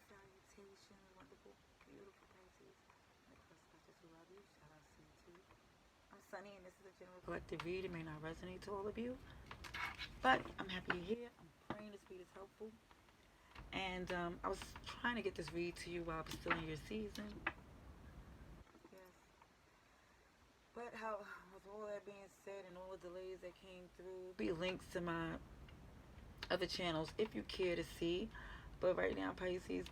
salutations, wonderful, beautiful Pisces. And of course, I just love you. Shout out to you too. I'm Sunny, and this is a general collective read. It may not resonate to all of you, but I'm happy you're here. I'm praying this read is helpful. And I was trying to get this read to you while I was still in your season. Yes. But how, with all that being said and all the delays that came through, be links to my other channels if you care to see. But right now, Pisces,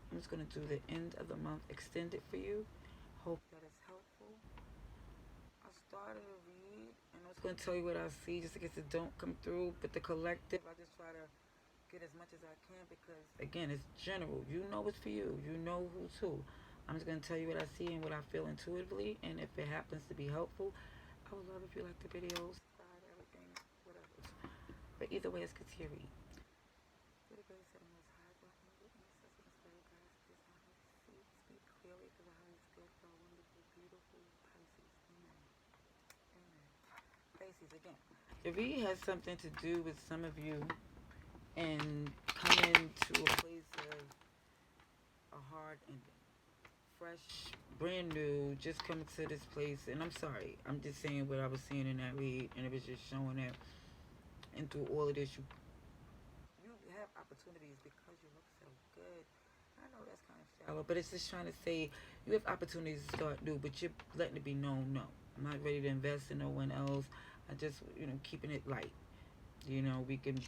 I'm just going to do the end of the month extended for you. Hope that it's helpful. I started a read, and I was going to tell you what I see just in case it don't come through. But the collective, I just try to get as much as I can because, again, it's general. You know it's for you. You know who's who. I'm just going to tell you what I see and what I feel intuitively. And if it happens to be helpful, I would love if you like the videos, subscribe, everything, whatever. But either way, it's good to your read. With the grace of the Most High, God, and witness, as it is very guys, please not me to see, speak clearly through the highest good, for our wonderful, beautiful Pisces. Amen. Amen. Pisces, again. The read has something to do with some of you and coming to a place of a hard ending. Fresh, brand new, just coming to this place. And I'm sorry, I'm just saying what I was seeing in that read, and it was just showing that. And through all of this, you have opportunities because you look so good. I know that's kind of shallow, but it's just trying to say you have opportunities to start new, but you're letting it be known, no. I'm not ready to invest in no one else. I just, keeping it light. We can,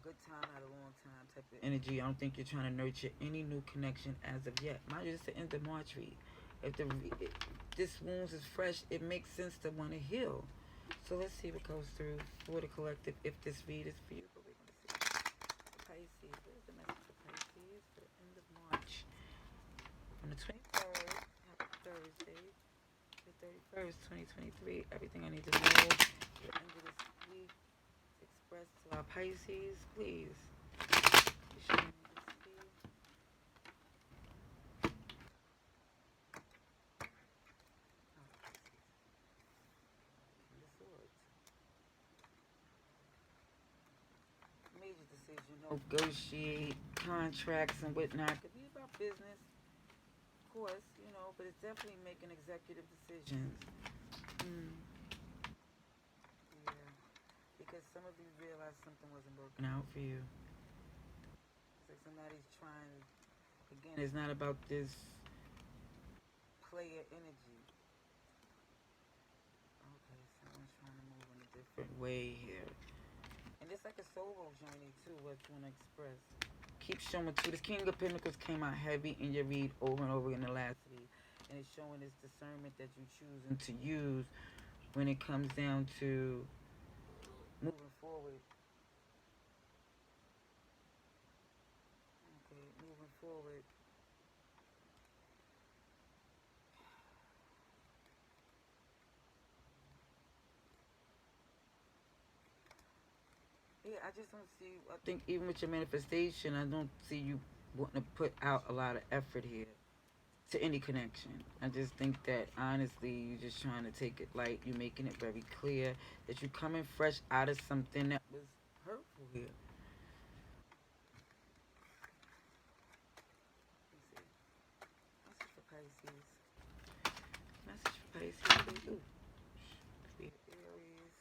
good time, not a long time type of energy. I don't think you're trying to nurture any new connection as of yet. Mind you, it's the end of March read. If this wounds is fresh, it makes sense to want to heal. So let's see what goes through for the collective if this read is for you. But we're going to see. Pisces, what is the message for Pisces for the end of March? On the 23rd, happy Thursday, the 31st, 2023. Everything I need to know at the end of this week to express to our Pisces, please. Show me this read. Major decision, negotiate contracts and whatnot. Could be about business, of course, but it's definitely making executive decisions. Yeah, because some of you realize something wasn't working out for you. It's like somebody's trying. Again, it's not about this player energy. Okay, someone's trying to move in a different way here. And it's like a solo journey too, what you want to express. Keep showing too. This King of Pentacles came out heavy in your read over and over in the last read. And it's showing this discernment that you're choosing to use when it comes down to moving forward. Okay, moving forward. Yeah, I just don't see. I think even with your manifestation, I don't see you wanting to put out a lot of effort here to any connection. I just think that honestly, you're just trying to take it light. You're making it very clear that you're coming fresh out of something that was hurtful here. Let's see. Message for Pisces. Message for Pisces. Ooh. Aries,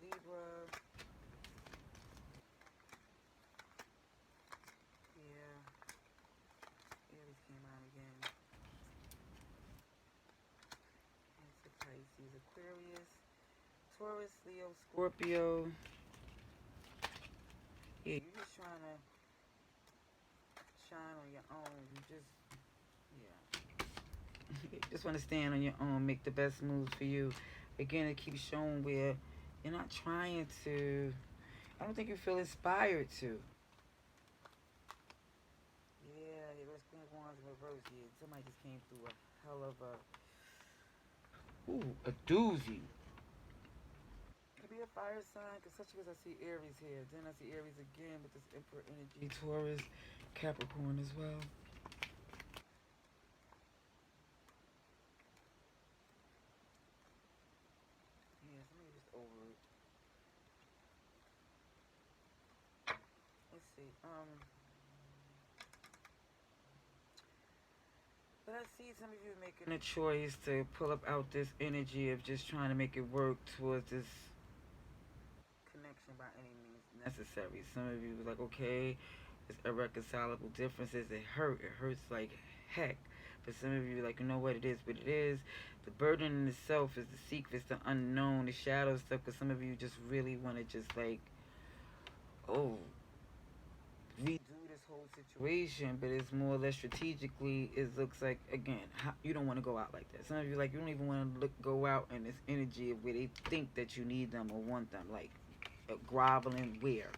Libra. Yeah. Aries came out again. Answer Pisces, Aquarius, Taurus, Leo, Scorpio. Yeah, you're just trying to shine on your own. You just want to stand on your own, make the best moves for you. Again, it keeps showing where you're not trying to. I don't think you feel inspired to. Yeah, there's Queen of Wands in reverse here. Somebody just came through a hell of a doozy. Could be a fire sign, especially because I see Aries here. Then I see Aries again with this Emperor energy, Taurus, Capricorn as well. Yeah, somebody just over it. Let's see. But I see some of you making a choice to pull up out this energy of just trying to make it work towards this connection by any means necessary. Some of you was like, okay, it's irreconcilable differences. It hurt. It hurts like heck. But some of you like, you know what it is, what it is. The burden in itself is the secrets, the unknown, the shadow stuff. Because some of you just really want to just like, oh, redo this whole situation, but it's more or less strategically. It looks like again, you don't want to go out like that. Some of you like you don't even want to go out in this energy of where they think that you need them or want them, like groveling where.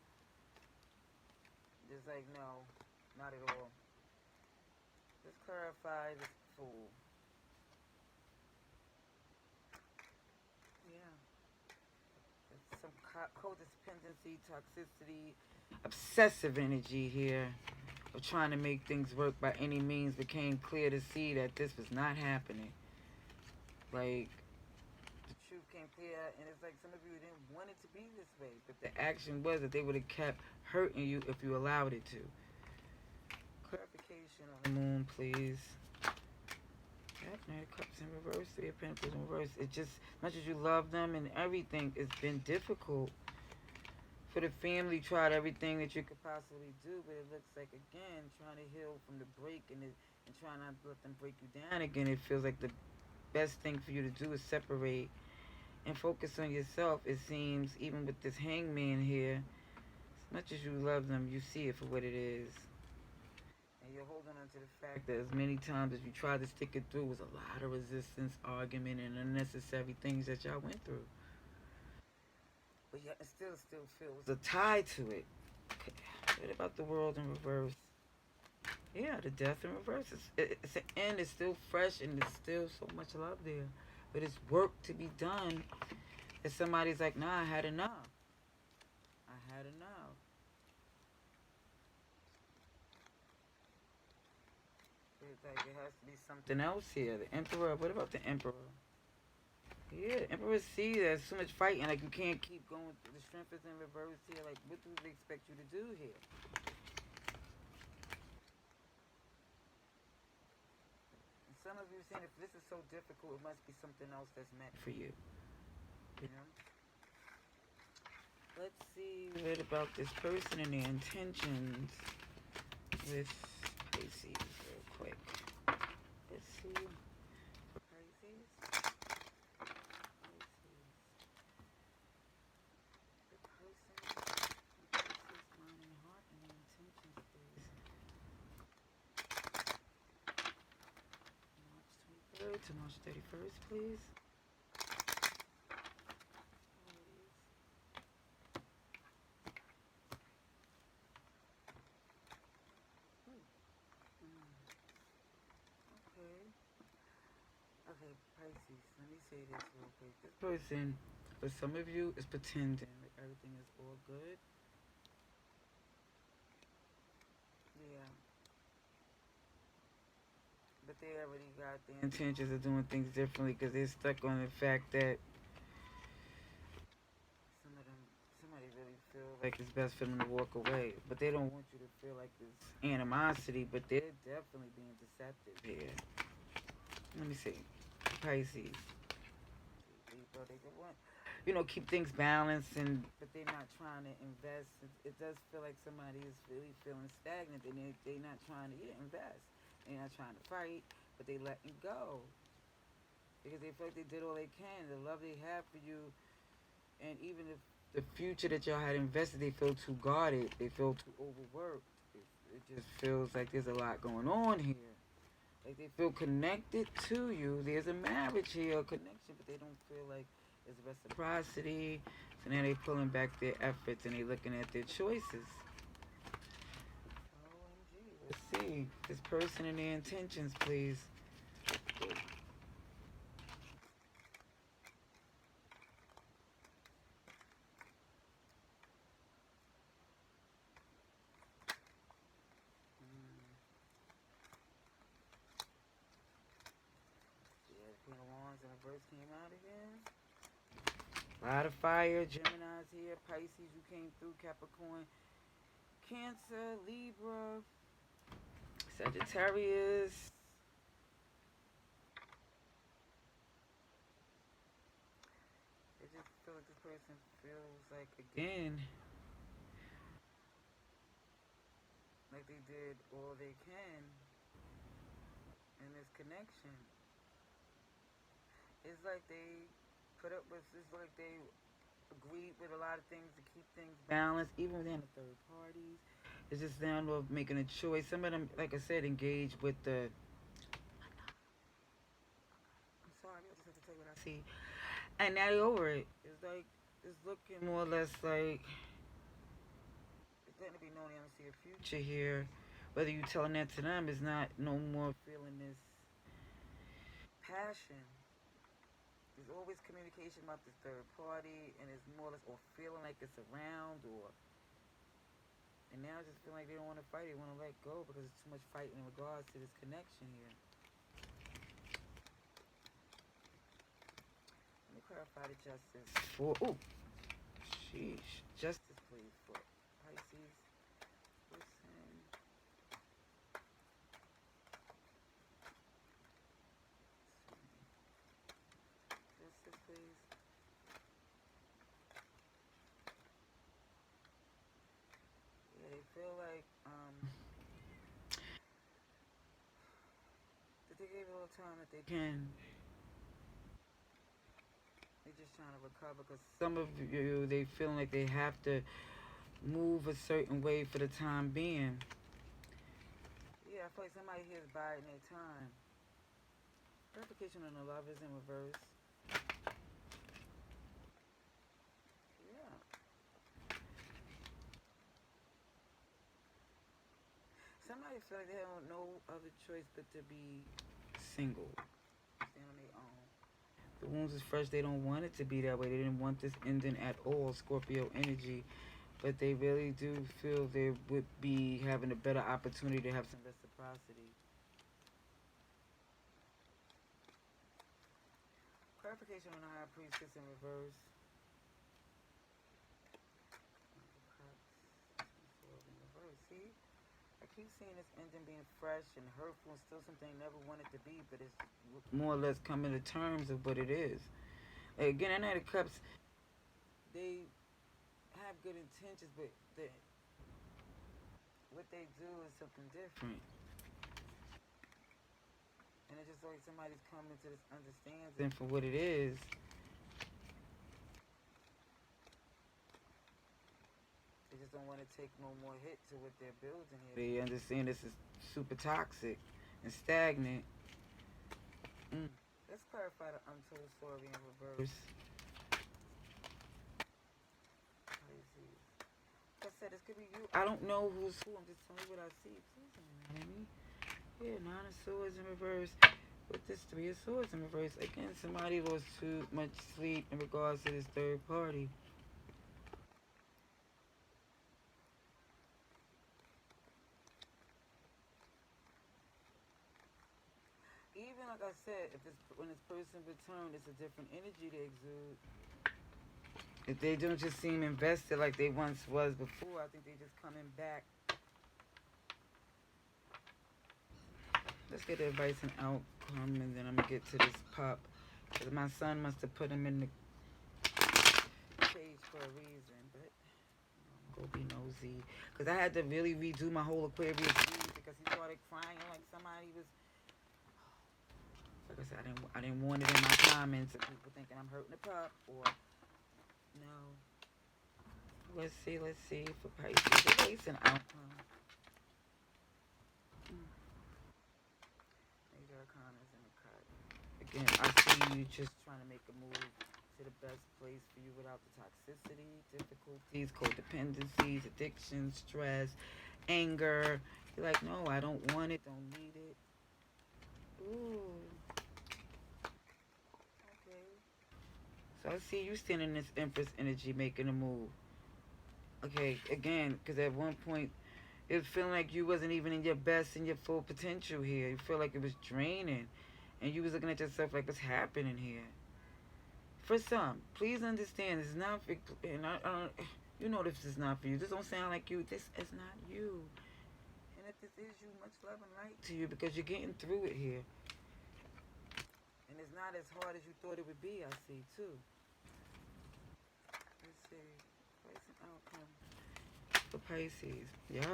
Just like no, not at all. Just clarify this fool. Yeah, it's some codependency, toxicity, obsessive energy here of trying to make things work by any means became clear to see that this was not happening. Like, the truth came clear, and it's like some of you didn't want it to be this way, but the action was that they would have kept hurting you if you allowed it to. Clarification on the moon, please. Knight of Cups in reverse, Three of Pentacles in reverse. It just, as much as you love them and everything, it's been difficult. For the family, tried everything that you could possibly do, but it looks like, again, trying to heal from the break and trying not to let them break you down again. It feels like the best thing for you to do is separate and focus on yourself. It seems, even with this hangman here, as much as you love them, you see it for what it is. And you're holding on to the fact that as many times as you tried to stick it through, was a lot of resistance, argument, and unnecessary things that y'all went through. But yet it still feels a tie to it. Okay. What about the world in reverse? Yeah, the death in reverse. It's an end. It's still fresh, and there's still so much love there. But it's work to be done. If somebody's like, nah, I had enough. I had enough. It's like it has to be something else here. The Emperor. What about the Emperor? Yeah, the Emperor see there's so much fighting. Like, you can't keep going. The strength is in reverse here. Like, what do they expect you to do here? And some of you are saying, if this is so difficult, it must be something else that's meant for you. You know? Let's see what about this person and their intentions with Pisces real quick. Let's see. For Pisces. The person, Pisces, mind and heart, and their intentions, please. March 23rd to March 31st, please. Okay, Pisces, let me say this real quick. This person, for some of you, is pretending like everything is all good. Yeah. But they already got the intentions of doing things differently because they're stuck on the fact that somebody really feel like it's best for them to walk away. But they don't want you to feel like this animosity, but they're definitely being deceptive here. Let me see. Pisces. They want, keep things balanced, but they're not trying to invest. It does feel like somebody is really feeling stagnant, and they're not trying to invest. They're not trying to fight, but they letting go because they feel like they did all they can. The love they have for you, and even if the future that y'all had invested, they feel too guarded. They feel too overworked. It just feels like there's a lot going on here. Like, they feel connected to you. There's a marriage here, a connection, but they don't feel like there's reciprocity. So now they're pulling back their efforts and they're looking at their choices. OMG. Let's see. This person and their intentions, please. Queen of Wands and reverse came out again. A lot of fire. Gemini's here. Pisces, you came through. Capricorn, Cancer, Libra, Sagittarius. I just feel like this person feels like, again, like they did all they can in this connection. It's like they put up with, it's like they agreed with a lot of things to keep things balanced, even within the third parties. It's just down to making a choice. Some of them, like I said, engage with the. I'm sorry, I just have to tell you what I see. And now they're over it. It's like, it's looking more or less like it's letting it be known they don't see a future here. Whether you telling that to them is not no more feeling this passion. There's always communication about this third party, and it's more or less, or feeling like it's around, or. And now I just feel like they don't want to fight. They want to let go because it's too much fighting in regards to this connection here. Let me clarify the justice for. Oh, sheesh. Justice, please, for Pisces. Listen. Justice, please. Yeah, they feel like that they gave it all the time that they can. They're just trying to recover because some of you, they feeling like they have to move a certain way for the time being. Yeah, I feel like somebody here is biding their time. Verification on the lovers in reverse. Yeah. Somebody feel like they have no other choice but to be single. Stand on their own. The wounds is fresh. They don't want it to be that way. They didn't want this ending at all, Scorpio energy. But they really do feel they would be having a better opportunity to have some reciprocity. Clarification on the High Priestess in reverse. In reverse. See? I keep seeing this ending being fresh and hurtful and still something they never wanted to be, but it's more or less coming to terms of what it is. Again, I know the Cups, they have good intentions, but what they do is something different. And it's just like somebody's coming to this understanding for what it is. They just don't want to take no more hit to what they're building here. They understand this is super toxic and stagnant. Let's clarify the untold story in reverse. Like I said, this could be you. I don't know who's who. I'm just telling you what I see. Please don't mad at me. Yeah, Nine of Swords in reverse. With this Three of Swords in reverse. Again, somebody lost too much sleep in regards to this third party. Even like I said, if when this person returned, it's a different energy they exude. If they don't just seem invested like they once was before, I think they just coming back. Let's get the advice and outcome, and then I'm gonna get to this pup. Cause my son must have put him in the cage for a reason, but I'm gonna go be nosy. Cause I had to really redo my whole Aquarius read because he started crying like somebody was. Like I said, I didn't want it in my comments of people thinking I'm hurting the pup or no. Let's see for Pisces. Advice and outcome. These are comments in the cut. Again, I see you just trying to make a move to the best place for you without the toxicity, difficulties, codependencies, addiction, stress, anger. You're like, no, I don't want it, don't need it. Ooh. Okay. So I see you standing in this Empress energy making a move. Okay, again, because at one point it was feeling like you wasn't even in your best and your full potential here. You feel like it was draining. And you was looking at yourself like, what's happening here? For some, please understand, it's not, and You know this is not for you. This don't sound like you. This is not you. And if this is you, much love and light to you because you're getting through it here. And it's not as hard as you thought it would be, I see, too. Let's see. Place and outcome for Pisces. Yup.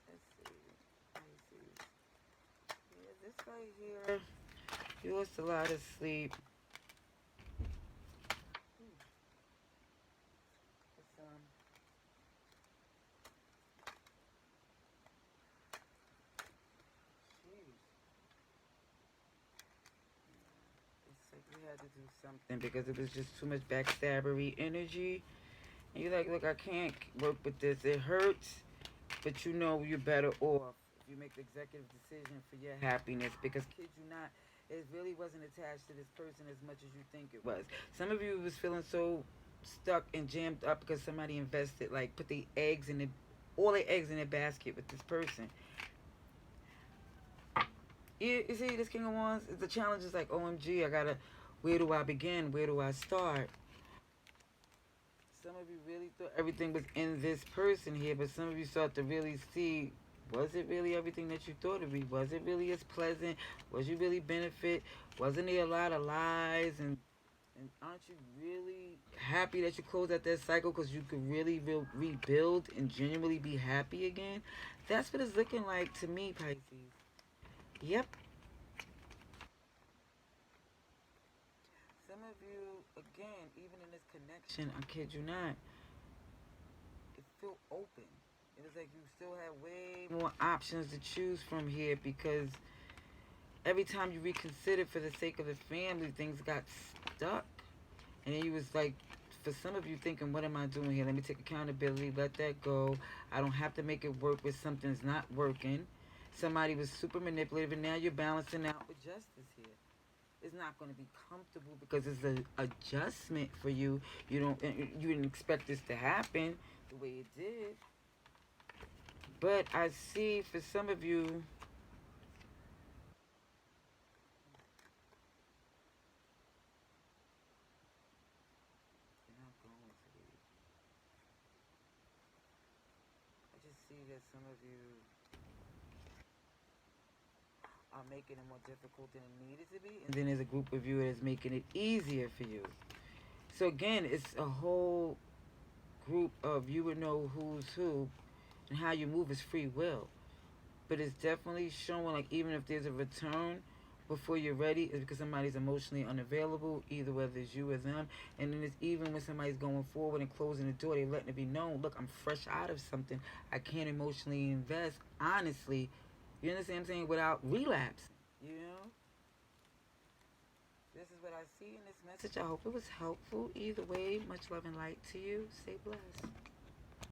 Let's see. Pisces. Yeah, this right here. You lost a lot of sleep. It's, jeez. It's like you had to do something because it was just too much backstabbery energy. And you're like, look, I can't work with this. It hurts, but you know you're better off if you make the executive decision for your happiness. Because kid you not, it really wasn't attached to this person as much as you think it was. Some of you was feeling so stuck and jammed up because somebody invested, like put the eggs in the all their eggs in their basket with this person. You see, this King of Wands, the challenge is like, OMG, I gotta, where do I begin? Where do I start? Some of you really thought everything was in this person here, but some of you start to really see, was it really everything that you thought it would be? Was it really as pleasant? Was you really benefit? Wasn't there a lot of lies? And aren't you really happy that you closed out that cycle because you could really rebuild and genuinely be happy again? That's what it's looking like to me, Pisces. Yep. Some of you, again, even in this connection, I kid you not, it feel open. It was like you still have way more options to choose from here because every time you reconsidered for the sake of the family, things got stuck. And then you was like, for some of you thinking, what am I doing here? Let me take accountability, let that go. I don't have to make it work with something's not working. Somebody was super manipulative, and now you're balancing out with justice here. It's not going to be comfortable because it's an adjustment for you. You didn't expect this to happen the way it did. But I see for some of you, you're not going to be. I just see that some of you are making it more difficult than it needed to be, and then there's a group of you that is making it easier for you. So again, it's a whole group of you would know who's who, and how you move is free will. But it's definitely showing like even if there's a return before you're ready, it's because somebody's emotionally unavailable, either whether it's you or them. And then it's even when somebody's going forward and closing the door, they're letting it be known, look, I'm fresh out of something. I can't emotionally invest, honestly. You understand what I'm saying? Without relapsing, you know? This is what I see in this message. I hope it was helpful. Either way, much love and light to you. Stay blessed.